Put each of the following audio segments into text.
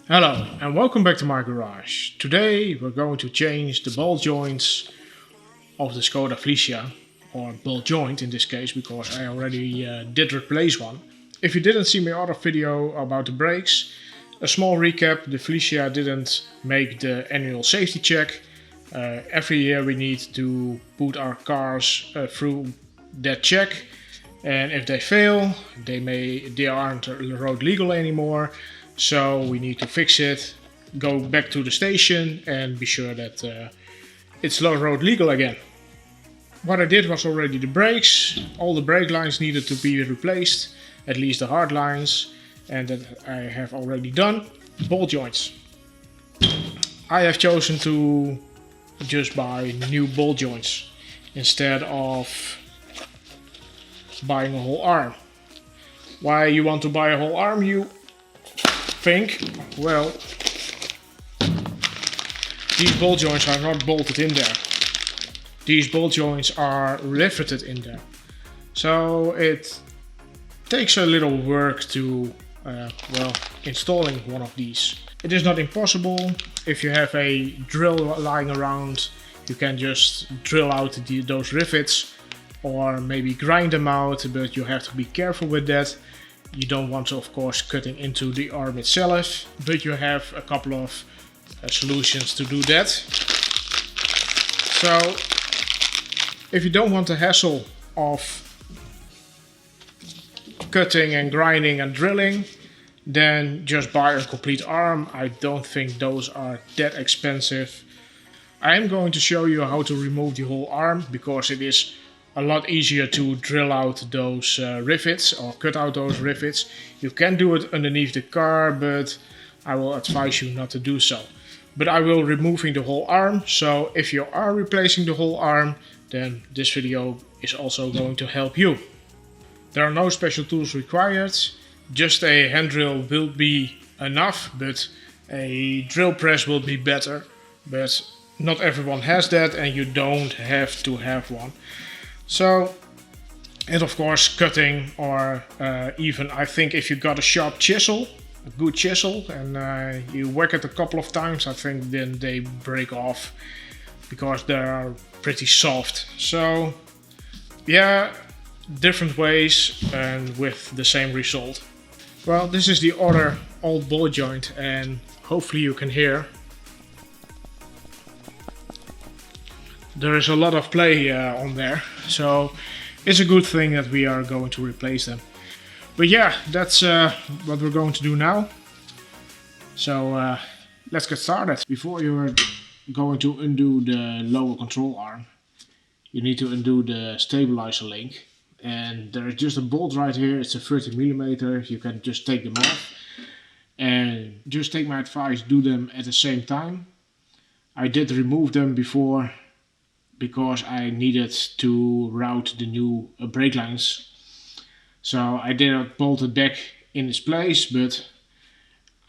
Hello and welcome back to my garage. Today we're going to change the ball joints of the Skoda Felicia, or ball joint in this case, because I already did replace one. If you didn't see my other video about the brakes, a small recap: the Felicia didn't make the annual safety check. Every year we need to put our cars through that check, and if they fail, they aren't road legal anymore. So we need to fix it, go back to the station and be sure that it's road legal again. What I did was already the brakes. All the brake lines needed to be replaced, at least the hard lines, and that I have already done. Ball joints. I have chosen to just buy new ball joints instead of buying a whole arm. Why you want to buy a whole arm, you think? Well, these ball joints are not bolted in there. These ball joints are riveted in there. So it takes a little work to installing one of these. It is not impossible. If you have a drill lying around, you can just drill out those rivets or maybe grind them out, but you have to be careful with that. You don't want to, of course, cutting into the arm itself, but you have a couple of solutions to do that. So if you don't want the hassle of cutting and grinding and drilling, then just buy a complete arm. I don't think those are that expensive. I am going to show you how to remove the whole arm, because it is a lot easier to drill out those rivets or cut out those rivets. You can do it underneath the car, but I will advise you not to do so. But I will removing the whole arm, so if you are replacing the whole arm, then this video is also going to help you. There are no special tools required. Just a hand drill will be enough, but a drill press will be better. But not everyone has that, and you don't have to have one. So, and of course cutting, or even I think if you got a sharp chisel, a good chisel, and you whack it a couple of times, I think then they break off because they are pretty soft. So yeah, different ways and with the same result. Well, this is the other old ball joint, and hopefully you can hear. There is a lot of play on there, so it's a good thing that we are going to replace them. But yeah, that's what we're going to do now. So let's get started. Before you're going to undo the lower control arm, you need to undo the stabilizer link. And there is just a bolt right here. It's a 30mm. You can just take them off. And just take my advice, do them at the same time. I did remove them before, because I needed to route the new brake lines. So I did not bolt it back in its place, but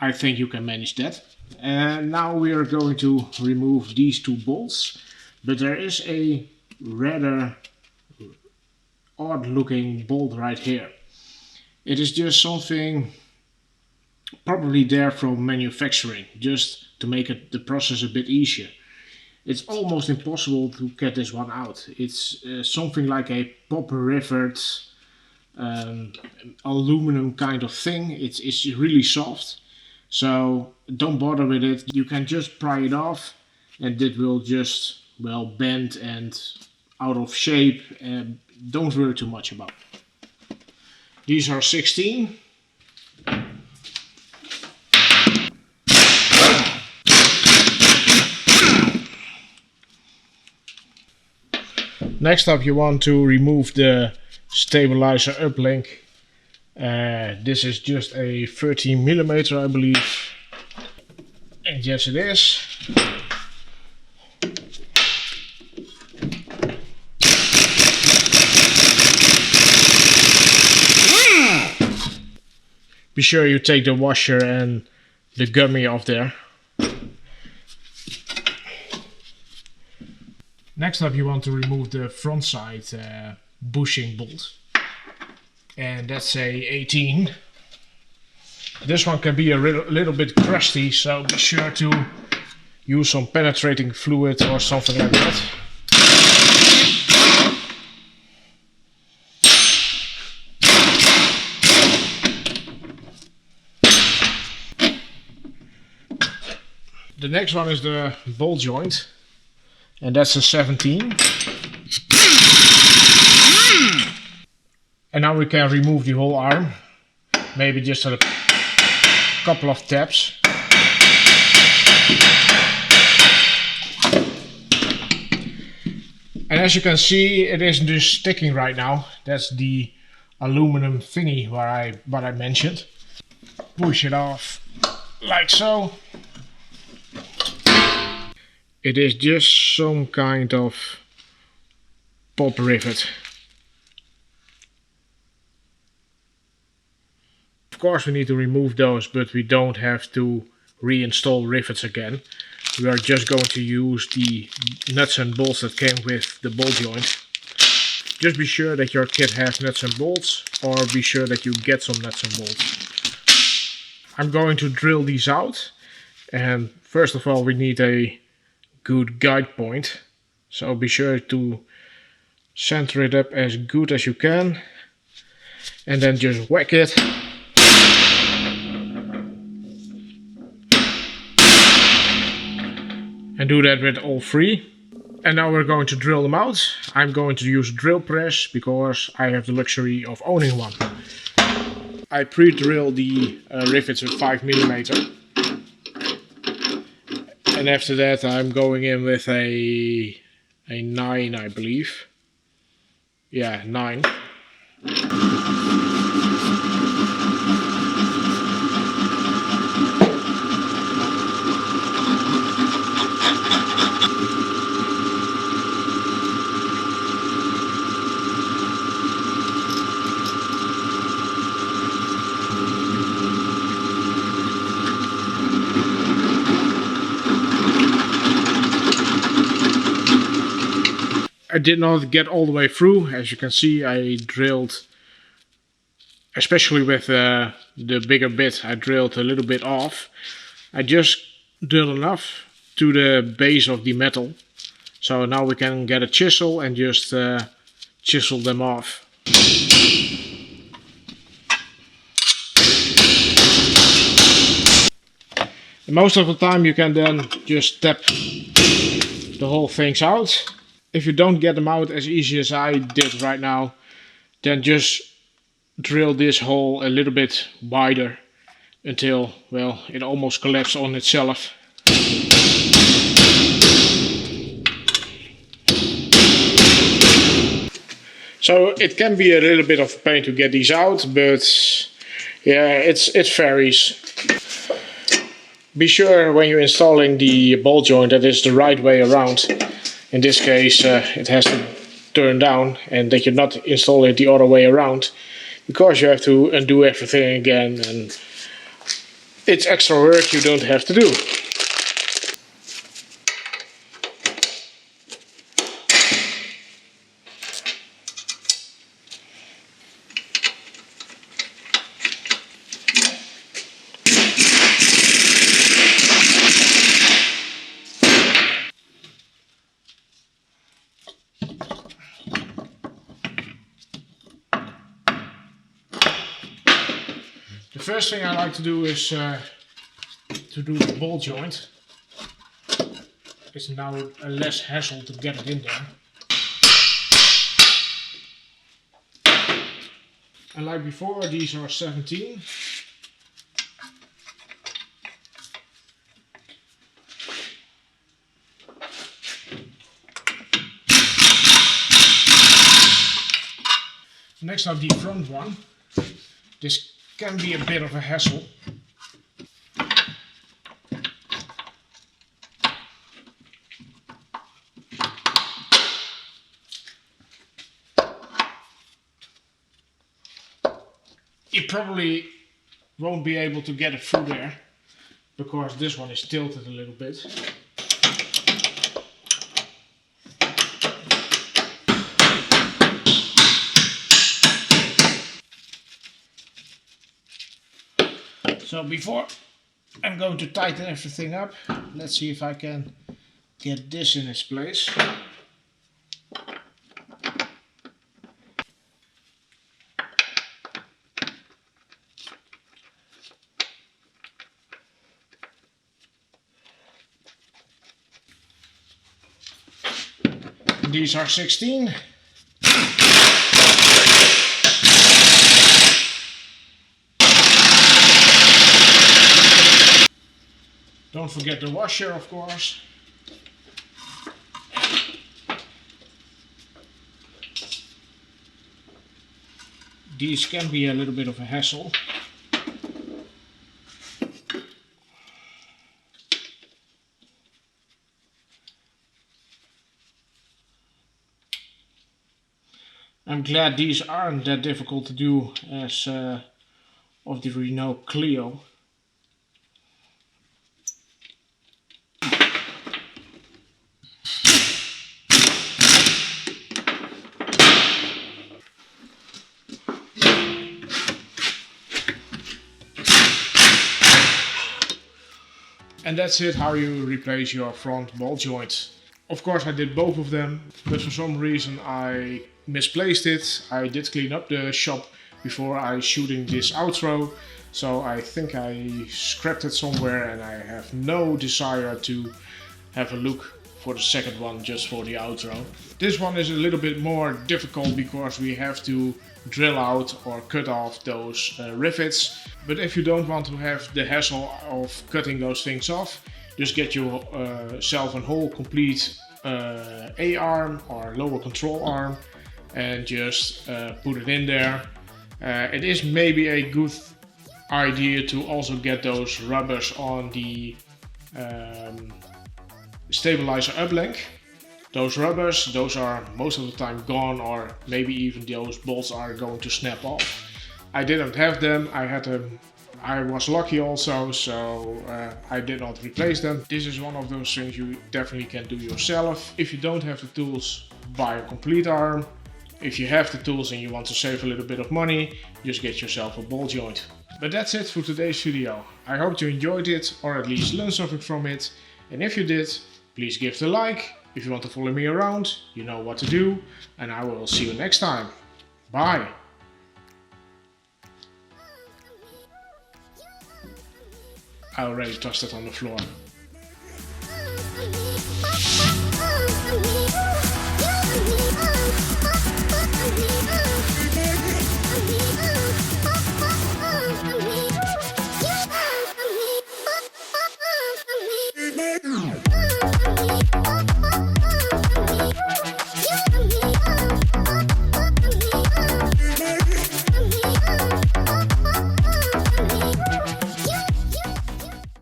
I think you can manage that. And now we are going to remove these two bolts, but there is a rather odd looking bolt right here. It is just something probably there from manufacturing, just to make the process a bit easier. It's almost impossible to get this one out. It's something like a pop rivet aluminum kind of thing. It's really soft, so don't bother with it. You can just pry it off and it will just, well, bend and out of shape, and don't worry too much about it. These are 16. Next up, you want to remove the stabilizer uplink. This is just a 13mm, I believe. And yes, it is. Be sure you take the washer and the gummy off there. Next up, you want to remove the front side bushing bolt. And that's a 18. This one can be a little bit crusty, so be sure to use some penetrating fluid or something like that. The next one is the ball joint, and that's a 17. And now we can remove the whole arm, maybe just a couple of taps. And as you can see, it isn't just sticking right now. That's the aluminum thingy what I mentioned. Push it off like so. It is just some kind of pop rivet. Of course we need to remove those, but we don't have to reinstall rivets again. We are just going to use the nuts and bolts that came with the ball joint. Just be sure that your kit has nuts and bolts, or be sure that you get some nuts and bolts. I'm going to drill these out, and first of all we need a good guide point, so be sure to center it up as good as you can and then just whack it. And do that with all three. And now we're going to drill them out. I'm going to use a drill press because I have the luxury of owning one. I pre-drill the rivets with 5mm. And after that I'm going in with a 9, I believe. Yeah, 9. I did not get all the way through. As you can see, I drilled, especially with the bigger bit, I drilled a little bit off. I just drilled enough to the base of the metal. So now we can get a chisel and just chisel them off. And most of the time you can then just tap the whole things out. If you don't get them out as easy as I did right now, then just drill this hole a little bit wider until, well, it almost collapses on itself. So it can be a little bit of a pain to get these out, but yeah, it varies. Be sure when you're installing the ball joint that it's the right way around. In this case it has to turn down, and that you're not installing it the other way around, because you have to undo everything again and it's extra work you don't have to do. The first thing I like to do is to do the ball joint. It's now a less hassle to get it in there. And like before, these are 17. Next up, the front one. This can be a bit of a hassle. You probably won't be able to get it through there because this one is tilted a little bit. So before I'm going to tighten everything up, let's see if I can get this in its place. These are 16. Don't forget the washer, of course. These can be a little bit of a hassle. I'm glad these aren't that difficult to do as of the Renault Clio. And that's it, how you replace your front ball joint. Of course I did both of them, but for some reason I misplaced it. I did clean up the shop before I shooting this outro, so I think I scrapped it somewhere and I have no desire to have a look for the second one just for the outro. This one is a little bit more difficult because we have to drill out or cut off those rivets, but if you don't want to have the hassle of cutting those things off, just get yourself a whole complete A-arm or lower control arm and just put it in there. It is maybe a good idea to also get those rubbers on the stabilizer uplink. Those rubbers, those are most of the time gone, or maybe even those bolts are going to snap off. I didn't have them, I had them. I was lucky also, so I did not replace them. This is one of those things you definitely can do yourself. If you don't have the tools, buy a complete arm. If you have the tools and you want to save a little bit of money, just get yourself a ball joint. But that's it for today's video. I hope you enjoyed it, or at least learned something from it. And if you did, please give it a like. If you want to follow me around, you know what to do. And I will see you next time. Bye! I already tossed it on the floor.